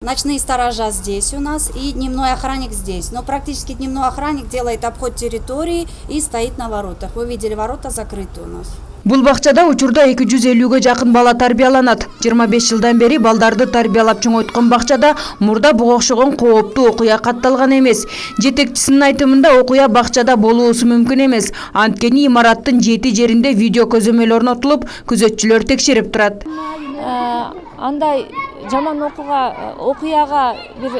ночные сторожа здесь у нас и дневной охранник здесь. Но практически дневной охранник делает обход территории и стоит на воротах. Вы видели, ворота закрыты у нас. Бул бакчада учурда 250ге жакын бала тарбияланат. 25 жылдан бери балдарды тарбиялап чоңойткон бакчада мурда буга окшогон кооптуу окуя катталган эмес. Жетекчисинин айтымында окуя бакчада болуусу мүмкүн эмес. Анткени имараттын 7 жеринде видео көзөмөл орнотулуп, күзөтчүлөр текшерип турат. Андай жаман окуяга бир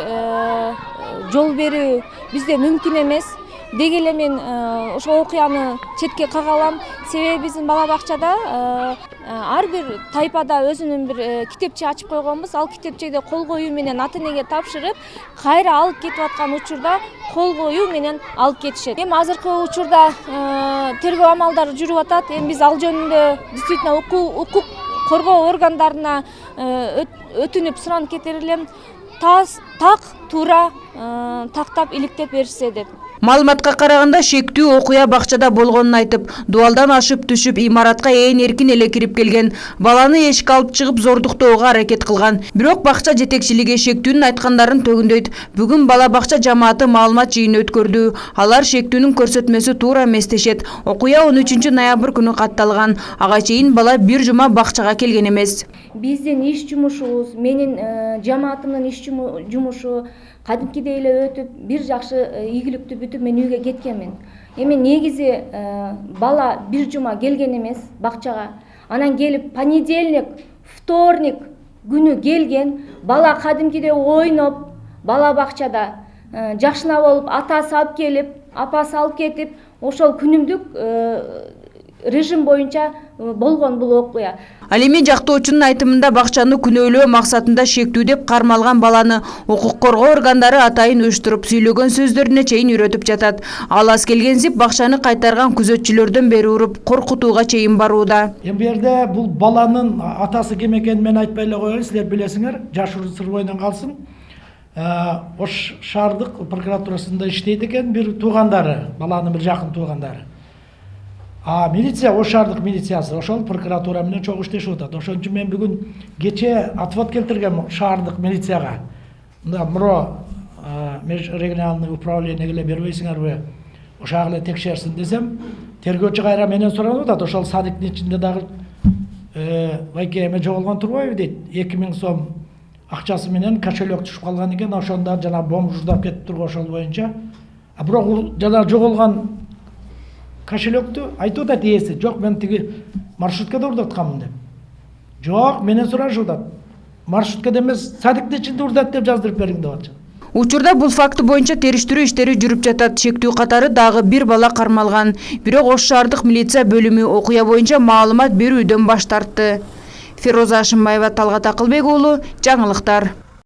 жол берүү бизде мүмкүн эмес. Деги эле мен ошол окуяны четке кагалам. Себеби биздин бала бакчада ар бир тайпада өзүнүн бир китепче ачып койгонбуз. Ал китепчеде кол коюу менен ата энеге тапшырып, кайра алып кетип аткан учурда кол коюу менен алып кетишет. Эми азыркы учурда тергөө амалдары жүрүп атат. Эми биз ал жөнүндө действительно укук коргоо органдарына өтүнүп суранып кетер элем. Так туура тактап иликтеп беришсе деп. Маалыматка караганда шектүү окуя бакчада болгонун айтып, дуалдан ашып түшүп имаратка ээн эркин эле кирип келген. Баланы эшикке алып чыгып зордуктоого аракет кылган. Бирок бакча жетекчилиги шектүүнүн айткандарын төгүндөйт. Бүгүн бала бакча жамааты маалымат жыйыны өткөрдү. Алар шектүүнүн көрсөтмөсү туура эмес дешет. Окуя 13 ноябрь күнү катталган. Ага чейин бала бир жума бакчага келген эмес. Биздин иш жумушубуз, менин жамаатымдын иш жумушу кадимкидей эле өтүп, бир жакшы ийгиликтүү бүтүп мен үйгө кеткенмин. Эми негизи бала бир жума келген эмес бакчага. Анан келип понедельник, вторник күнү келген. Бала кадимкидей ойноп, бала бакчада жакшына болуп, атасы алып келип, апасы алып кетип, ошол күнүмдүк режим боюнча болгон бул окуя. Ал эми жактоочунун айтымында бакчаны күнөөлөө максатында шектүү деп кармалган баланы укук коргоо органдары атайын уюштуруп сүйлөгөн сөздөрүнө чейин үйрөтүп жатат. Ал аз келген зип бакчаны кайтарган күзөтчүлөрдөн бери уруп коркутууга чейин барууда. Эми берде бул баланын атасы ким экенин мен айтпай эле коеюн, силер билесиңер, жашыруу сыр бойдон калсын. Ош шаардык прокуратурасында иштейт экен бир туугандары, баланын бир жакын туугандары. Милиция, Ош шаардык милициясы, ошол прокуратура менен чогуу иштешип атат. Ошон үчүн мен бүгүн кече отвод келтиргем шаардык милицияга. Мында МРО межрегиональный управлениеге эле бербейсиңерби? Ошол эле текшерсин десем, тергөөчү кайра менен суранып атат. Ошол садиктин ичинде дагы байке эме жоголгон турбайбы дейт. 2000 сом акчасы менен кошелек түшүп калган экен. Ошондо жана бомжурдап кетип турган ошол боюнча. Бирок жана жоголгон кошелектү айтып атат ээси. Жок, мен тиги маршруткада урдатканмын деп. Жок, менен сурашып атат. Маршруткада эмес, садиктин ичинде урдат деп жаздырып бериң деп атат. Учурда бул факты боюнча териштирүү иштери жүрүп жатат. Шектүү катары дагы бир бала кармалган. Бирок Ош шаардык милиция бөлүмү окуя боюнча маалымат берүүдөн баш тартты. Фироза Ашымбаева, Талгат Акылбек уулу, жаңылыктар.